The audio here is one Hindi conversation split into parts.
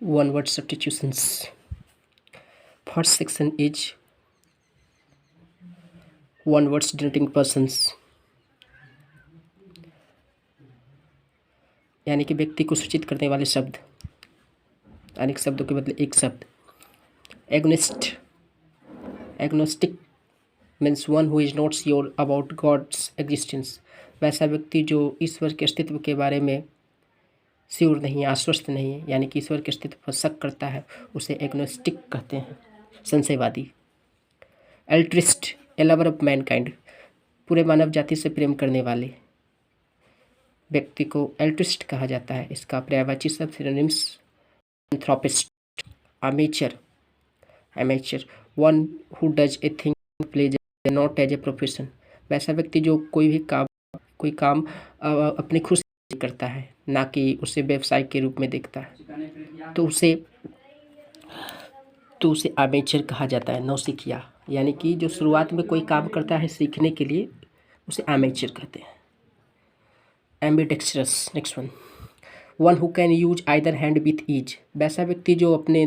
One word substitutions. First section is one words denoting persons, यानी कि व्यक्ति को सूचित करने वाले शब्द, अनेक शब्दों के बदले एक शब्द। Agnost, agnostic means one who is not sure about God's existence. वैसा व्यक्ति जो ईश्वर के अस्तित्व के बारे में श्योर नहीं है, आश्वस्त नहीं है, यानी कि ईश्वर के अस्तित्व पर शक करता है, उसे एग्नोस्टिक कहते हैं, संशयवादी। Altruist, a lover of mankind, पूरे मानव जाति से प्रेम करने वाले व्यक्ति को एल्ट्रिस्ट कहा जाता है। इसका पर्यायवाची शब्द synonyms anthropist. Amateur, amateur one who does a thing pleasure not as a profession. वैसा व्यक्ति जो कोई काम अपनी खुशी करता है, ना कि उसे व्यवसाय के रूप में देखता है, तो उसे अमेचर कहा जाता है, नौसिखिया। यानी कि जो शुरुआत में कोई काम करता है सीखने के लिए, उसे अमेचर कहते हैं। Ambidextrous, next one who can use either hand with ease. वैसा व्यक्ति जो अपने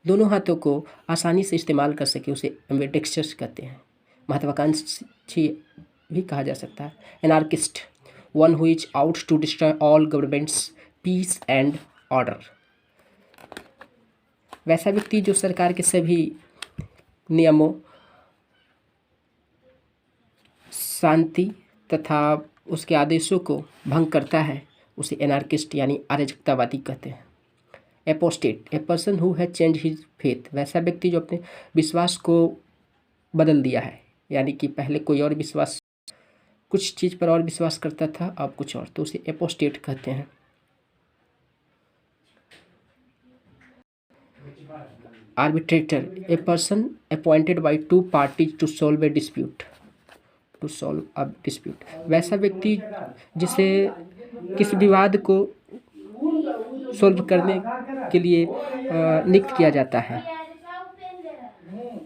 दोनों हाथों को आसानी से इस्तेमाल कर सके, उसे एम्बिडेक्स्ट्रस कहते हैं। महत्वाकांक्षी भी कहा जा सकता है। Anarchist, one who is out to destroy all governments peace and order. वैसा व्यक्ति जो सरकार के सभी नियमों, शांति तथा उसके आदेशों को भंग करता है, उसे एनार्किस्ट यानी अराजकतावादी कहते हैं। Apostate, a person who has change his faith. वैसा व्यक्ति जो अपने विश्वास को बदल दिया है, यानी कि पहले कोई और विश्वास, कुछ चीज़ पर और विश्वास करता था, अब कुछ और, तो उसे एपोस्टेट कहते हैं। Arbitrator, a person appointed by two parties to solve a dispute, to solve a dispute. वैसा व्यक्ति जिसे किसी विवाद को सॉल्व करने के लिए नियुक्त किया जाता है,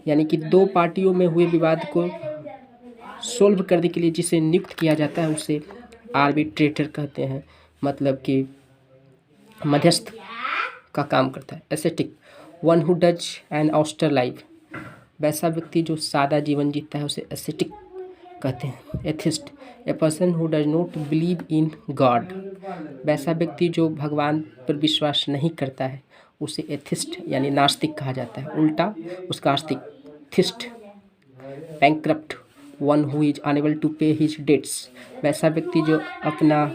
यानी कि दो पार्टियों में हुए विवाद को सॉल्व करने के लिए जिसे नियुक्त किया जाता है, उसे आर्बिट्रेटर कहते हैं, मतलब कि मध्यस्थ का काम करता है। Aesthetic, one who does an austere life. वैसा व्यक्ति जो सादा जीवन जीता है, उसे एस्थेटिक कहते हैं। Atheist, A person who does not believe in God. वैसा व्यक्ति जो भगवान पर विश्वास नहीं करता है, उसे एथिस्ट यानी नास्तिक कहा जाता है, उल्टा उसका आस्तिक, theist. Bankrupt, one who is unable to pay his debts. वैसा व्यक्ति जो अपना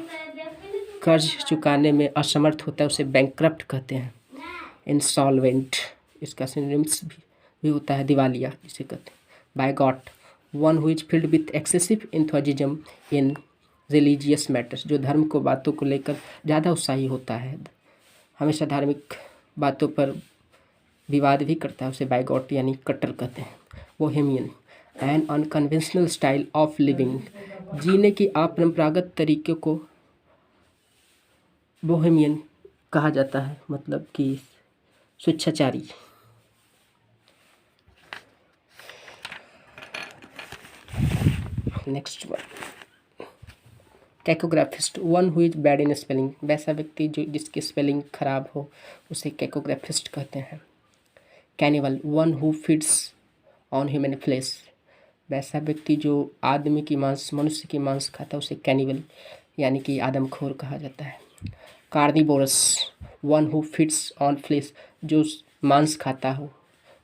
कर्ज चुकाने में असमर्थ होता है, उसे बैंकक्रप्ट कहते हैं। इंसॉल्वेंट, इसका सिनोनिम्स भी होता है दिवालिया, जिसे कहते हैं। Bigot, one who is filled with excessive enthusiasm in religious matters. जो धर्म को बातों को लेकर ज़्यादा उत्साही होता है, हमेशा धार्मिक बातों पर विवाद भी करता है, उसे बायगॉट यानी कट्टर कहते हैं। Bohemian, an unconventional style of living. जीने की अपरंपरागत तरीके को बोहेमियन कहा जाता है, मतलब कि स्वेच्छाचारी। Next one, cacographist, one who is bad in spelling. वैसा व्यक्ति जो जिसकी स्पेलिंग खराब हो, उसे कैकोग्राफिस्ट कहते हैं। Cannibal, one who feeds on human flesh. वैसा व्यक्ति जो आदमी की मांस, मनुष्य की मांस खाता है, उसे कैनिबल यानी कि आदमखोर कहा जाता है। Carnivorous, one who feeds on flesh. जो मांस खाता हो,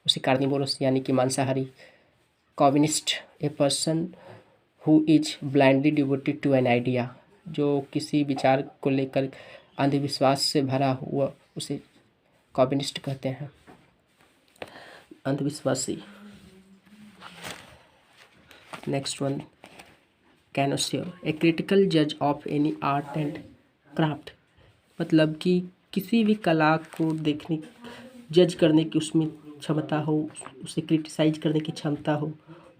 उसे कार्निवोरस यानी कि मांसाहारी। Communist, a person who is blindly devoted to an idea. जो किसी विचार को लेकर अंधविश्वास से भरा हुआ, उसे कॉम्युनिस्ट कहते हैं, अंधविश्वासी। नेक्स्ट वन, कैनोसियर, ए क्रिटिकल जज of any art and craft. मतलब कि किसी भी कला को देखने, जज करने की उसमें क्षमता हो, उसे क्रिटिसाइज करने की क्षमता हो,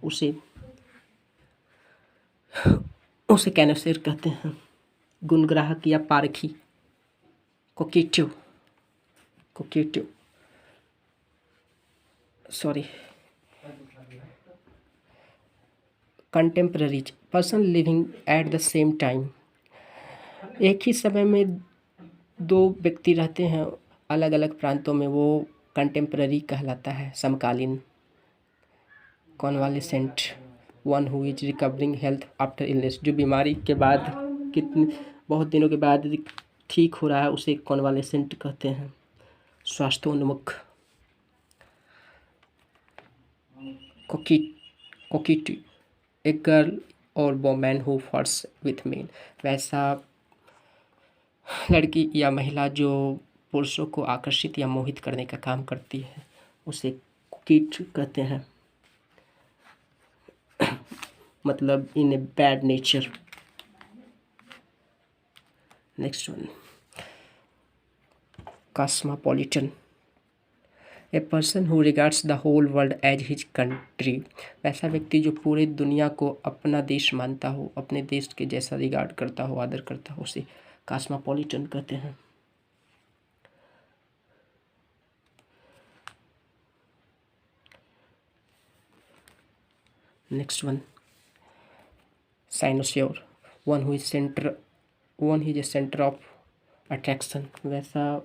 उसे कैनोसियर कहते हैं। गुणग्राहक या पारखी, coquettive, sorry. Contemporaries, person living at the same time. एक ही समय में दो व्यक्ति रहते हैं, अलग अलग प्रांतों में वो कंटेम्प्ररी कहलाता है, समकालीन। Convalescent, one who is recovering health after illness, जो बीमारी के बाद कितने बहुत दिनों के बाद ठीक हो रहा है उसे कॉन्वालेसेंट कहते हैं। स्वास्थ्योन्मुख, कोकिटी, ए गर्ल और वोमेन हु फर्स विथ मेन, वैसा लड़की या महिला जो पुरुषों को आकर्षित या मोहित करने का काम करती है उसे कोकिट कहते हैं। मतलब in a bad nature. Next one, cosmopolitan, a person who regards the whole world as his country, वैसा व्यक्ति जो पूरे दुनिया को अपना देश मानता हो, अपने देश के जैसा रिगार्ड करता हो, आदर करता हो, उसे कॉस्मोपॉलिटन कहते हैं। Next one, cynosure, one who is a centre of attraction, वैसा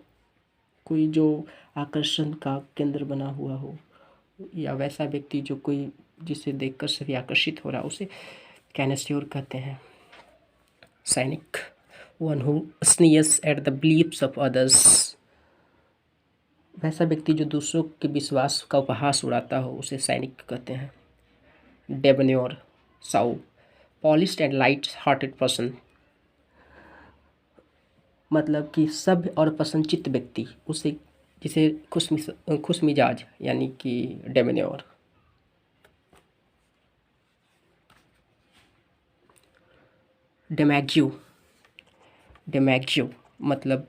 कोई जो आकर्षण का केंद्र बना हुआ हो, या वैसा व्यक्ति जो कोई जिसे देखकर सभी आकर्षित हो रहा, उसे कैनेस्योर कहते हैं। Cynic, one who sneers at the beliefs of others, वैसा व्यक्ति जो दूसरों के विश्वास का उपहास उड़ाता हो, उसे सैनिक कहते हैं। डेबन्योर, साउ, polished and light hearted person, मतलब कि सभ्य और प्रसन्नचित्त व्यक्ति, उसे जिसे खुश मिजाज यानी कि डेबन्योर। डेमैग्यू, मतलब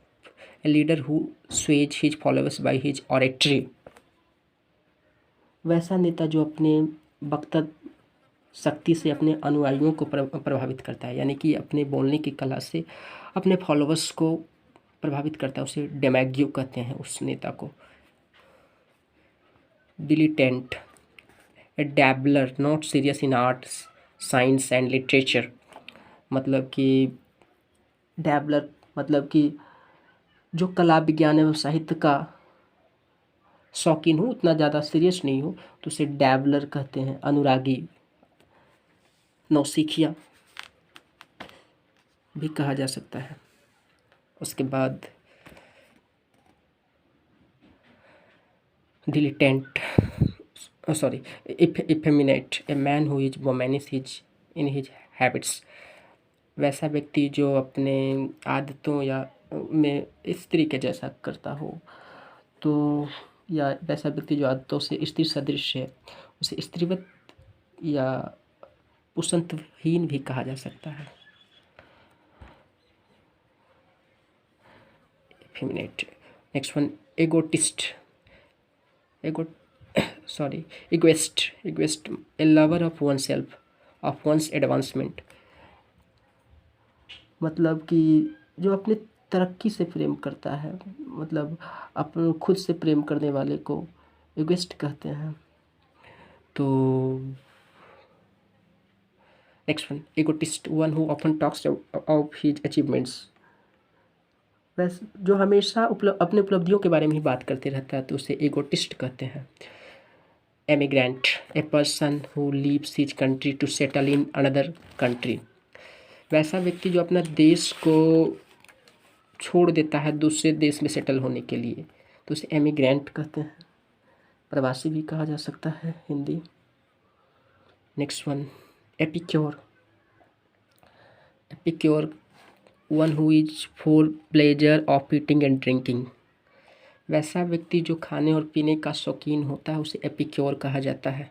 a leader who Suez his followers by his oratory, वैसा नेता जो अपने वक्तव्य शक्ति से अपने अनुयायियों को प्रभावित करता है, यानी कि अपने बोलने की कला से अपने फॉलोअर्स को प्रभावित करता है, उसे डेमैग्यू कहते हैं उस नेता को। Dilettante, a dabbler not serious in arts science and literature, मतलब कि डैबलर मतलब कि जो कला विज्ञान एवं साहित्य का शौकीन हो, उतना ज़्यादा सीरियस नहीं हो, तो उसे डैबलर कहते हैं। अनुरागी, नौसिखिया भी कहा जा सकता है। उसके बाद dilettante, effeminate, a man who is womanish his in his habits, वैसा व्यक्ति जो अपने आदतों या में स्त्री के जैसा करता हो, तो या वैसा व्यक्ति जो आदतों से स्त्री सदृश है, उसे स्त्रीवत या पुरुषत्वहीन भी कहा जा सकता है। Feminate. Next one, egotist, egoist, a lover of oneself, of one's advancement, मतलब कि जो अपनी तरक्की से प्रेम करता है, मतलब अपने खुद से प्रेम करने वाले को egoist कहते हैं। तो next one, egotist, one who often talks of his achievements, वैसे जो हमेशा अपने उपलब्धियों के बारे में ही बात करते रहता है, तो उसे एगोटिस्ट कहते हैं। Emigrant, a person who leaves his country to settle in another country, वैसा व्यक्ति जो अपना देश को छोड़ देता है दूसरे देश में सेटल होने के लिए, तो उसे एमिग्रेंट कहते हैं। प्रवासी भी कहा जा सकता है Hindi. Next one, epicure, one who is for pleasure of eating and drinking, वैसा व्यक्ति जो खाने और पीने का शौकीन होता है, उसे एपिक्योर कहा जाता है।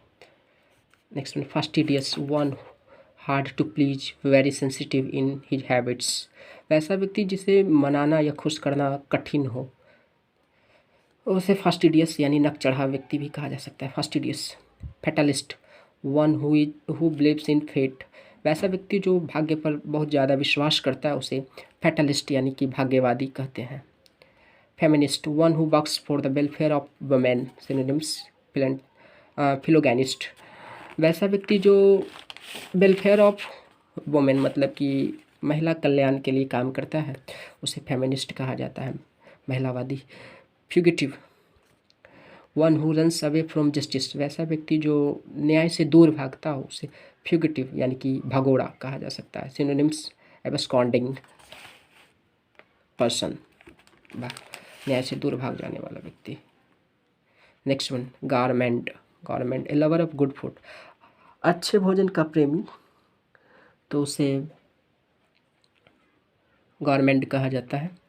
Next one, fastidious, one hard to please, very sensitive in his habits, वैसा व्यक्ति जिसे मनाना या खुश करना कठिन हो, उसे फास्टिडियस यानी नक चढ़ा व्यक्ति भी कहा जा सकता है। Fastidious. Fatalist, one who believes in fate, वैसा व्यक्ति जो भाग्य पर बहुत ज़्यादा विश्वास करता है, उसे फैटलिस्ट यानी कि भाग्यवादी कहते हैं। Feminist, one who works for the welfare of women, synonyms. Philogynist, वैसा व्यक्ति जो वेलफेयर ऑफ वुमेन मतलब कि महिला कल्याण के लिए काम करता है, उसे फेमिनिस्ट कहा जाता है, महिलावादी। Fugitive, one who runs away from justice, वैसा व्यक्ति जो न्याय से दूर भागता हो उसे फ्यूगिटिव यानी कि भगोड़ा कहा जा सकता है। सिनोनिम्स, एब्सकॉन्डिंग पर्सन, न्याय से दूर भाग जाने वाला व्यक्ति। Next one, garment, garment A lover of good food, अच्छे भोजन का प्रेमी, तो उसे गारमेंट कहा जाता है।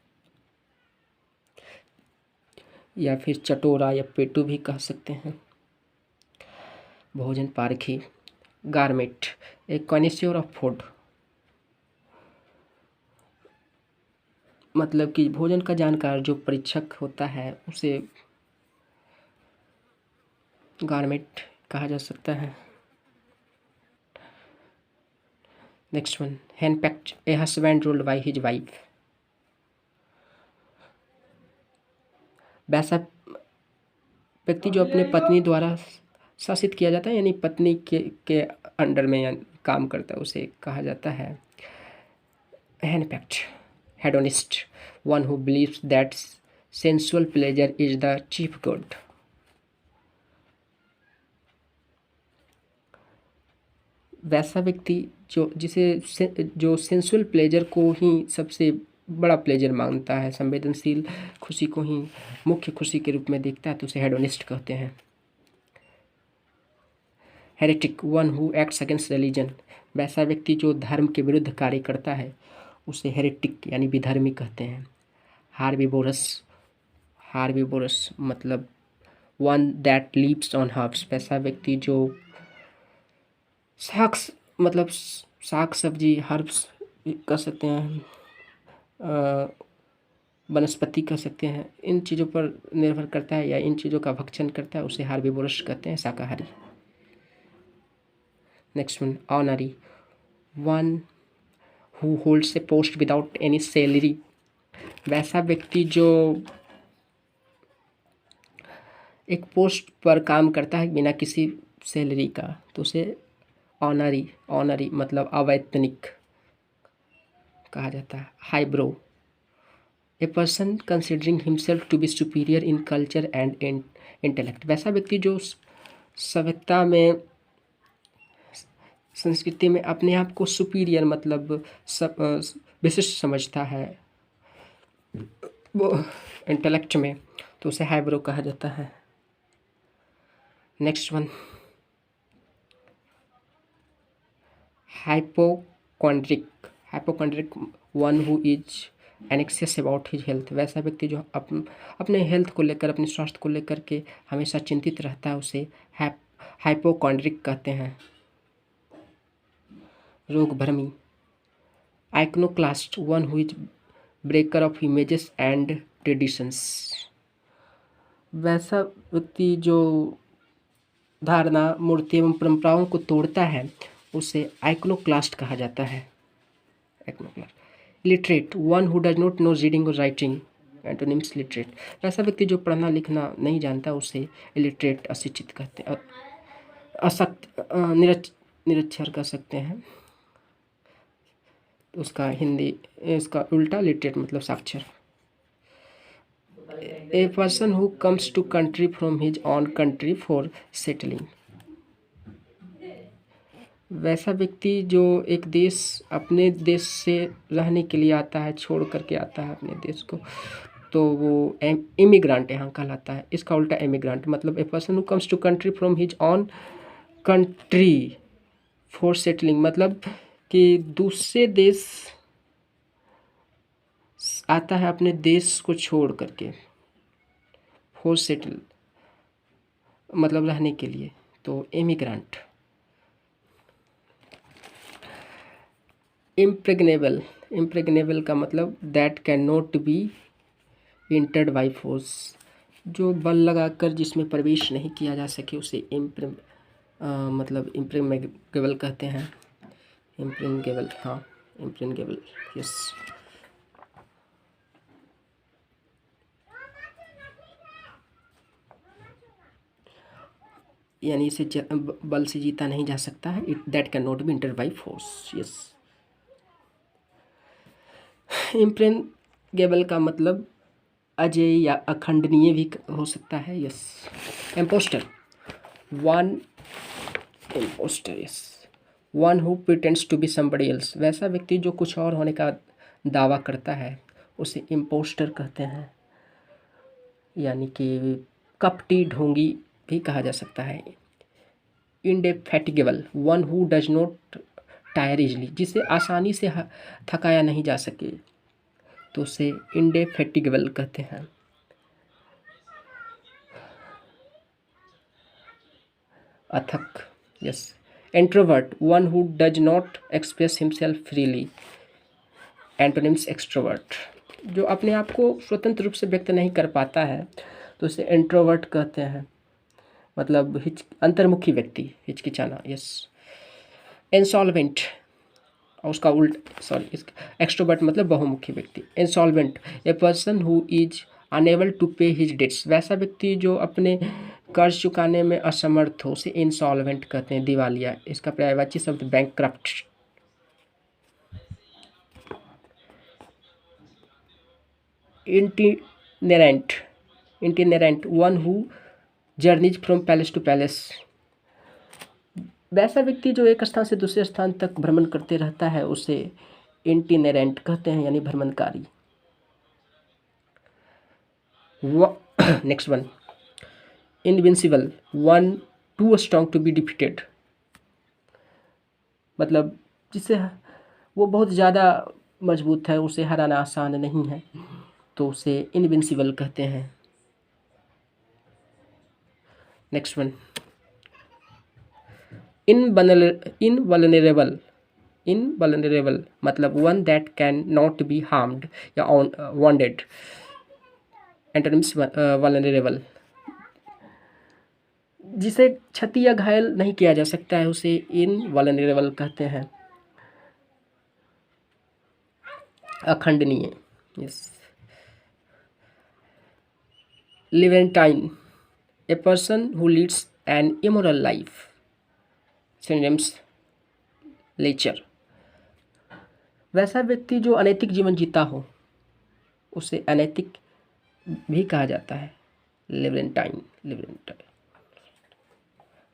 या फिर चटोरा या पेटू भी कह सकते हैं। भोजन पारखी, गारमेट ए कॉनिश्योर ऑफ फूड, मतलब कि भोजन का जानकार जो परीक्षक होता है उसे गारमेट कहा जा सकता है। Next one, henpecked a husband ruled by his wife, वैसा व्यक्ति जो अपने पत्नी द्वारा शासित किया जाता है यानी पत्नी के अंडर में काम करता है उसे कहा जाता है henpecked. Hedonist, one who believes that sensual pleasure is the chief good, वैसा व्यक्ति जो सेंसुअल प्लेजर को ही सबसे बड़ा प्लेजर मानता है, संवेदनशील खुशी को ही मुख्य खुशी के रूप में देखता है, तो उसे हेडोनिस्ट कहते हैं। Heretic, one who acts against religion, वैसा व्यक्ति जो धर्म के विरुद्ध कार्य करता है उसे हेरेटिक यानी विधर्मी कहते हैं। हार्बिवोरस, हार्बिवोरस मतलब one that leaves on herbs, वैसा व्यक्ति जो साग सब्जी, हर्ब्स कह सकते हैं, वनस्पति कह सकते हैं, इन चीज़ों पर निर्भर करता है या इन चीज़ों का भक्षण करता है उसे हार्बिवोरस कहते हैं, शाकाहारी। Next one, honorary, one who holds a post without any salary, वैसा व्यक्ति जो एक पोस्ट पर काम करता है बिना किसी सैलरी का, तो उसे ऑनरी, ऑनरी मतलब अवैतनिक कहा जाता है। Highbrow, a person considering himself to be superior in culture and intellect, वैसा व्यक्ति जो सभ्यता में, संस्कृति में अपने आप को सुपीरियर मतलब विशिष्ट समझता है, वो इंटेलेक्ट में, तो उसे हाईब्रो कहा जाता है। Next one, hypochondriac, hypochondriac one who is एनेक्सियस about his health, वैसा व्यक्ति जो अपने हेल्थ को लेकर, अपने स्वास्थ्य को लेकर के हमेशा चिंतित रहता है उसे हाइपोकॉन्ड्रिक कहते हैं। रोग भ्रमी, iconoclast, one who is breaker of images and traditions, वैसा व्यक्ति जो धारणा, मूर्ति एवं परंपराओं को तोड़ता है उसे आइकनोक्लास्ट कहा जाता है। Iconoclast. Literate, one who does not know reading और राइटिंग, एंटोनिम्स लिटरेट, वैसा व्यक्ति जो पढ़ना लिखना नहीं जानता उसे इलिटरेट, अशिक्षित कहते हैं, निरक्षर कह सकते हैं, उसका हिंदी इसका उल्टा लिटरेट मतलब साक्षर। A person who comes to country from his own country for settling, वैसा व्यक्ति जो एक देश, अपने देश से रहने के लिए आता है, छोड़ करके आता है अपने देश को, तो वो इमिग्रांट यहाँ कहलाता है। इसका उल्टा इमिग्रांट मतलब a person who comes to country from his own country for settling, मतलब कि दूसरे देश आता है अपने देश को छोड़ करके, फॉर सेटल मतलब रहने के लिए, तो इमिग्रांट। इम्प्रेग्नेबल, इम्प्रेग्नेबल का मतलब that can not be entered by force, जो बल लगाकर जिसमें प्रवेश नहीं किया जा सके उसे मतलब इम्प्रेग्नेबल कहते हैं। इम्प्रेग्नेबल, हाँ इम्प्रेग्नेबल, यस। यानी इसे बल से जीता नहीं जा सकता है, it that can not be entered by force, yes. Impregnable का मतलब अजय या अखंडनीय भी हो सकता है। Yes. Impostor, one impostor, yes, one who pretends to be somebody else. वैसा व्यक्ति जो कुछ और होने का दावा करता है उसे इम्पोस्टर कहते हैं, यानी कि कपटी, ढोंगी भी कहा जा सकता है। Indefatigable, one who does not tire easily, जिसे आसानी से थकाया नहीं जा सके तो उसे इंडेफैटिगेबल कहते हैं। अथक, yes. Introvert, one who does not express himself freely. Antonyms extrovert, जो अपने आप को स्वतंत्र रूप से व्यक्त नहीं कर पाता है तो उसे इंट्रोवर्ट कहते हैं, मतलब अंतर्मुखी व्यक्ति, हिचकिचाना। यस। इंसॉल्वेंट, और उसका उल्ट, सॉरी, एक्सट्रोवर्ट मतलब बहुमुखी व्यक्ति। Insolvent, a person who is unable to pay his debts. वैसा व्यक्ति जो अपने कर्ज चुकाने में असमर्थ हो उसे इंसॉल्वेंट कहते हैं, दिवालिया। इसका पर्यायवाची शब्द bankrupt. Itinerant, itinerant, one who journeys from palace to palace. वैसा व्यक्ति जो एक स्थान से दूसरे स्थान तक भ्रमण करते रहता है उसे इंटिनेरेंट कहते हैं, यानी भ्रमणकारी। Next one, invincible, one too strong to be defeated. मतलब जिसे वो बहुत ज़्यादा मजबूत है, उसे हराना आसान नहीं है तो उसे इनविंसिबल कहते हैं। नेक्स्ट वन, इनवल्नरेबल, इनवल्नरेबल मतलब one that can not B harmed या वॉन्डेड। एंटोनिम्स वल्नरेबल, जिसे क्षति या घायल नहीं किया जा सकता है उसे इनवल्नरेबल कहते हैं। अखंडनीय, yes. Libertine, a person who leads an immoral life. Synonyms lecher, वैसा व्यक्ति जो अनैतिक जीवन जीता हो उसे अनैतिक भी कहा जाता है। Libertine, libertine.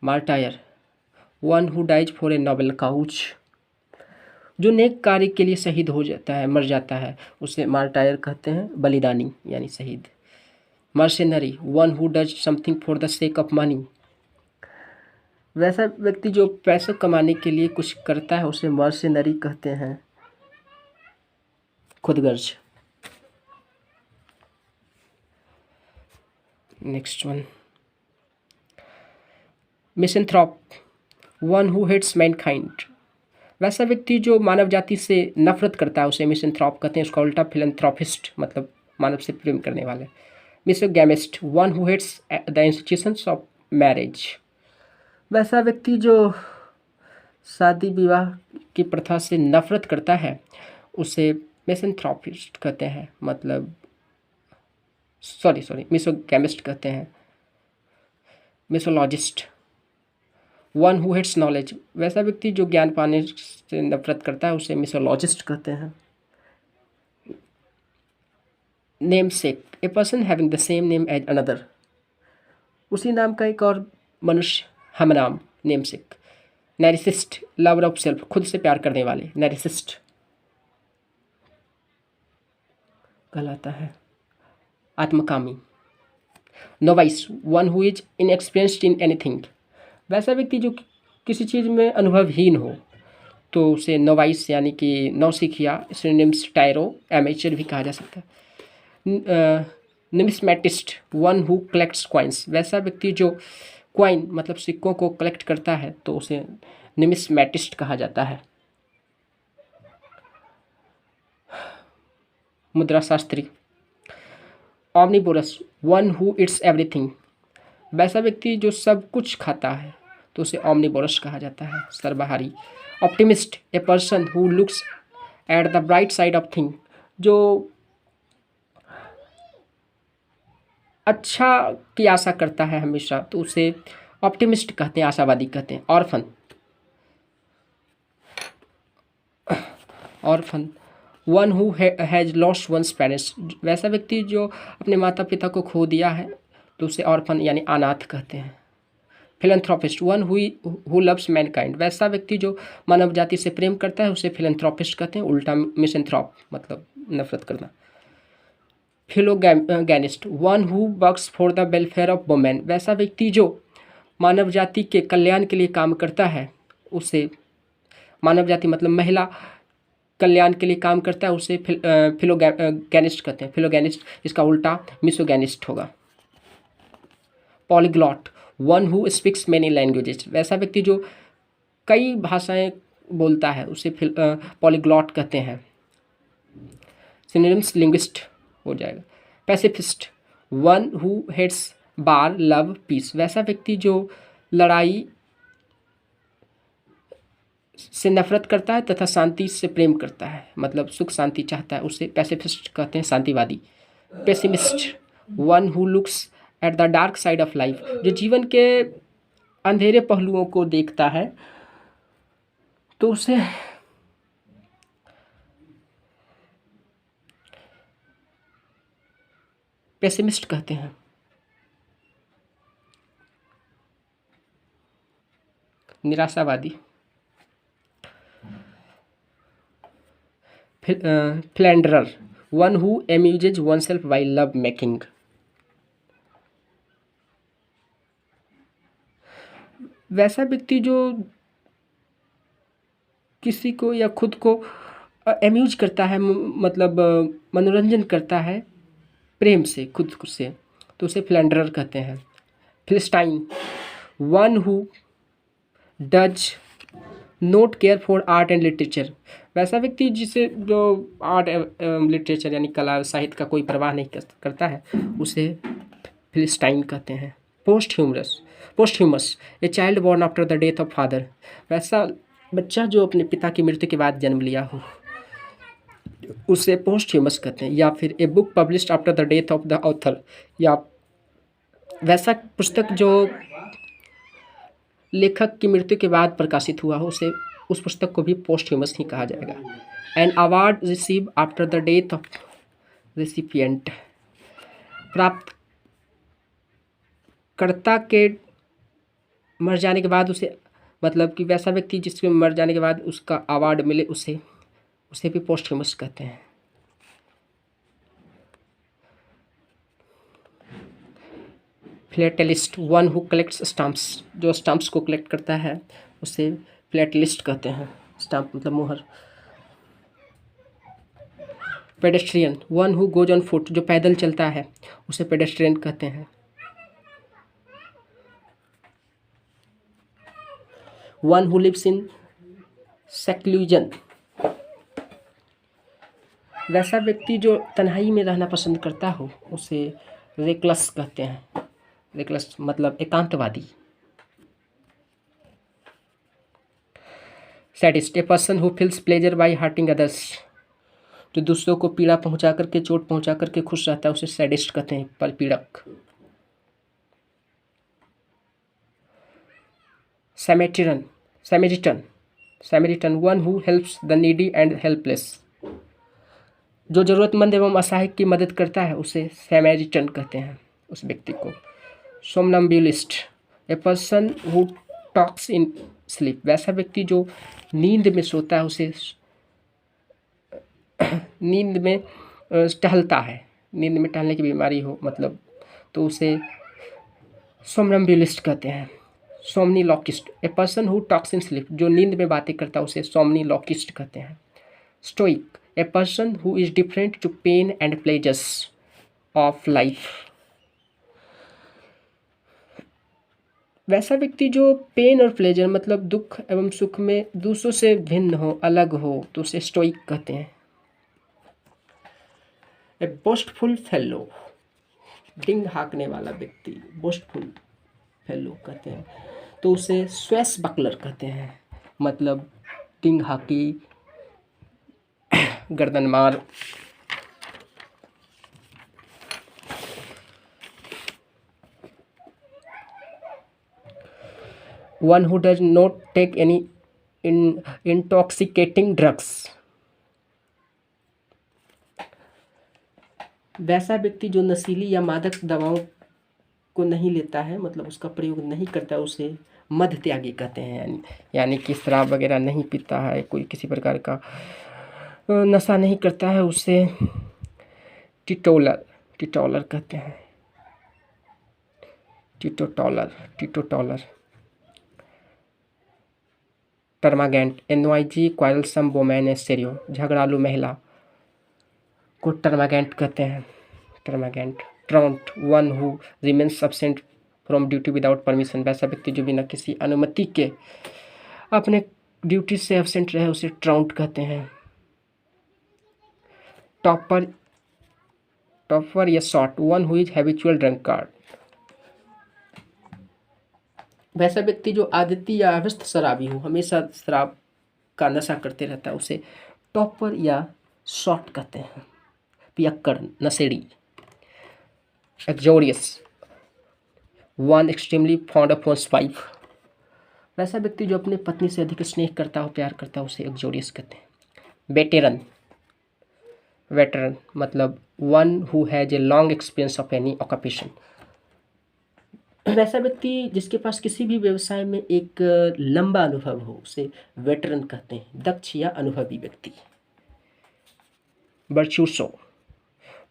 Martyr, one who dies for a noble cause. जो नेक कार्य के लिए शहीद हो जाता है, मर जाता है, उसे मार्टायर कहते हैं, बलिदानी यानी शहीद। Mercenary, one who does something for the sake of money. वैसा व्यक्ति जो पैसे कमाने के लिए कुछ करता है उसे मर्सेनरी कहते हैं, खुदगर्ज। Next one, misanthrope, one who hates mankind. वैसा व्यक्ति जो मानव जाति से नफरत करता है उसे मिसेंथ्रॉप कहते हैं, उसका उल्टा फिलैंथ्रोपिस्ट मतलब मानव से प्रेम करने वाले। Misogamist, one who hates the institutions of marriage. वैसा व्यक्ति जो शादी विवाह की प्रथा से नफरत करता है उसे मिसेंथ्रोपिस्ट कहते हैं, मतलब सॉरी मिसोगैमिस्ट कहते हैं। मिसोलॉजिस्ट, वन हु हेट्स नॉलेज। वैसा व्यक्ति जो ज्ञान पाने से नफरत करता है उसे मिसोलॉजिस्ट कहते हैं। Namesake, a person having the same name as another. उसी नाम का एक और मनुष्य, हमनाम, namesake. Narcissist, lover of self, खुद से प्यार करने वाले, नैरिसिस्ट कहलाता है। आत्मकामी। Novice, one who is inexperienced in anything. वैसा व्यक्ति जो किसी चीज़ में अनुभवहीन हो तो उसे नोवाइस यानी कि नौसिखिया, सिनोनिम्स टायरो, एमेचर भी कहा जा सकता है। निमिस्मैटिस्ट, वन हु कलेक्ट्स कॉइन्स। वैसा व्यक्ति जो कॉइन मतलब सिक्कों को कलेक्ट करता है तो उसे निमिस्मैटिस्ट कहा जाता है। मुद्राशास्त्री। Omnivorous, one who it's everything. वैसा व्यक्ति जो सब कुछ खाता है तो उसे ऑमनीवोरस कहा जाता है, सर्वहारी। Optimist, a person who looks at the bright side of thing. जो अच्छा की आशा करता है हमेशा तो उसे ऑप्टिमिस्ट कहते हैं, आशावादी कहते हैं। Orphan, orphan, one who has lost one's parents, वैसा व्यक्ति जो अपने माता पिता को खो दिया है तो उसे ऑर्फन यानी अनाथ कहते हैं। Philanthropist, one who loves Mankind, वैसा व्यक्ति जो मानव जाति से प्रेम करता है उसे फिलैंथ्रोपिस्ट कहते हैं, उल्टा मिसेंथ्रोप मतलब नफरत करना। Philogynist, one who works for the welfare of women, वैसा व्यक्ति जो मानव जाति के कल्याण के लिए काम करता है उसे, मानव जाति मतलब महिला कल्याण के लिए काम करता है उसे फिलोगैनिस्ट कहते हैं। फिलोगैनिस्ट इसका उल्टा मिसोगैनिस्ट होगा। Polyglot, one who speaks many languages, वैसा व्यक्ति जो कई भाषाएं बोलता है उसे पॉलीग्लॉट कहते हैं। सिनोनिम्स लिंग्विस्ट हो जाएगा। Pacifist, one who hates war love peace, वैसा व्यक्ति जो लड़ाई से नफरत करता है तथा शांति से प्रेम करता है, मतलब सुख शांति चाहता है, उसे पैसिफिस्ट कहते हैं, शांतिवादी। Pessimist, one who looks at the dark side of life, जो जीवन के अंधेरे पहलुओं को देखता है तो उसे पेसिमिस्ट कहते हैं। निराशावादी। Philanderer, one who amuses oneself by love making, वैसा व्यक्ति जो किसी को या खुद को एम्यूज करता है, मतलब मनोरंजन करता है प्रेम से, खुद से, तो उसे फ्लैंडरर कहते हैं। Philistine, one who does note care for art and literature, वैसा व्यक्ति जिसे जो आर्ट लिटरेचर यानी कला साहित्य का कोई परवाह नहीं करता है उसे फिलिस्टाइन कहते हैं। Posthumous, a child born after the death of father, वैसा बच्चा जो अपने पिता की मृत्यु के बाद जन्म लिया हो उसे पोस्टह्यूमस कहते हैं। या फिर a book published after the death of the author, या वैसा पुस्तक जो लेखक की मृत्यु के बाद प्रकाशित हुआ हो उसे, उस पुस्तक को भी पोस्टह्यूमस ही कहा जाएगा। An award receive after the death of recipient, प्राप्त कर्ता के मर जाने के बाद उसे, मतलब कि वैसा व्यक्ति जिसके मर जाने के बाद उसका अवार्ड मिले उसे भी पोस्टह्यूमस कहते हैं। Philatelist, one who collects stamps, जो स्टाम्प्स को कलेक्ट करता है उसे फिलेटलिस्ट कहते हैं। स्टाम्प मतलब मोहर। Pedestrian, one who goes on foot, जो पैदल चलता है उसे पेडेस्ट्रियन कहते हैं। One who lives in seclusion, वैसा व्यक्ति जो तन्हाई में रहना पसंद करता हो उसे रेकलस कहते हैं। रेकलस मतलब एकांतवादी। Sadist, a person who feels pleasure by hurting others, जो दूसरों को पीड़ा पहुंचा करके, चोट पहुंचा करके खुश रहता है उसे सैडिस्ट कहते हैं, परपीड़क। Samaritan, one who helps the needy and helpless, जो जरूरतमंद एवं असहाय की मदद करता है उसे सैमेरिटन कहते हैं, उस व्यक्ति को। Somnambulist, a person who talks in sleep, वैसा व्यक्ति जो नींद में सोता है उसे नींद में टहलता है, नींद में टहलने की बीमारी हो मतलब, तो उसे सोमनम्बुलिस्ट कहते हैं। Somniloquist, a person who talks in sleep, जो नींद में बातें करता है उसे सोमनीलॉकिस्ट कहते हैं। Stoic, a person who is different to pain and pleasures of life, वैसा व्यक्ति जो पेन और प्लेजर मतलब दुख एवं सुख में दूसरों से भिन्न हो, अलग हो, तो उसे स्टोइक कहते हैं। ए बोस्टफुल फेलो, डिंग हाँकने वाला व्यक्ति बोस्टफुल फेलो कहते हैं, तो उसे स्वेस बकलर कहते हैं, मतलब डिंग हाकी, गर्दन मार। One who does not take any intoxicating drugs, वैसा व्यक्ति जो नशीली या मादक दवाओं को नहीं लेता है, मतलब उसका प्रयोग नहीं करता, उसे मद्य त्यागी कहते हैं। यानी कि शराब वगैरह नहीं पीता है, कोई किसी प्रकार का नशा नहीं करता है, उसे टीटोलर टीटोलर कहते हैं। Teetotaller. Termagant NYG quarrelsome women स्टेरियो, झगड़ालू महिला को टर्मागेंट कहते हैं। Termagant. Truant, one who remains absent from duty without permission, वैसा व्यक्ति जो बिना किसी अनुमति के अपने ड्यूटी से एब्सेंट रहे, उसे ट्राउंट कहते हैं। टॉपर या short, one who is habitual drunkard, वैसा व्यक्ति जो आदती या अभ्यस्त शराबी हो, हमेशा शराब का नशा करते रहता है, उसे टॉपर या शॉर्ट कहते हैं। पियक्कड़, नशेड़ी। Uxorious, one extremely fond of one's wife, वैसा व्यक्ति जो अपने पत्नी से अधिक स्नेह करता हो, प्यार करता हो, उसे एक्सोरियस कहते हैं। वेटरन मतलब one who has a long experience of any occupation, वैसा व्यक्ति जिसके पास किसी भी व्यवसाय में एक लंबा अनुभव हो, उसे वेटरन कहते हैं, दक्ष या अनुभवी व्यक्ति। Virtuoso,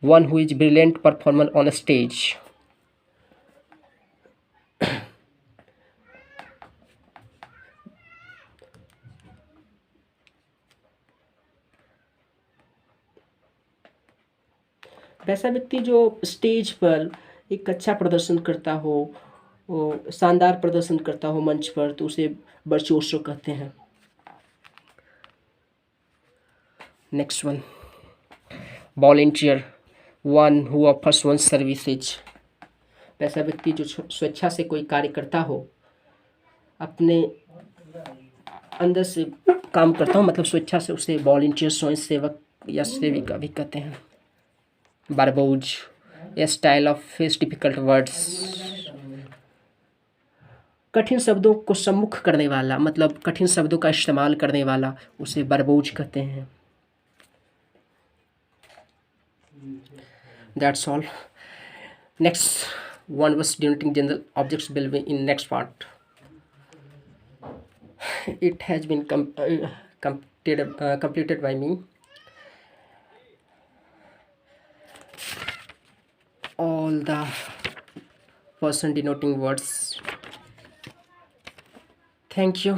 one who is brilliant performer on stage. वैसा व्यक्ति जो स्टेज पर एक अच्छा प्रदर्शन करता हो, शानदार प्रदर्शन करता हो मंच पर, तो उसे वर्चुओसो कहते हैं। Next one, volunteer, one who offers one services, वैसा व्यक्ति जो स्वेच्छा से कोई कार्य करता हो, अपने अंदर से काम करता हो, मतलब स्वेच्छा से, उसे वॉलंटियर स्वयं सेवक या सेविका भी कहते हैं। Verbose, a style of phrase difficult words, कठिन शब्दों को सम्मुख करने वाला, मतलब कठिन शब्दों का इस्तेमाल करने वाला, उसे बरबोज कहते हैं। That's all. Next one was denoting general objects will be in next part. It has been completed by me. All the person denoting words. Thank you.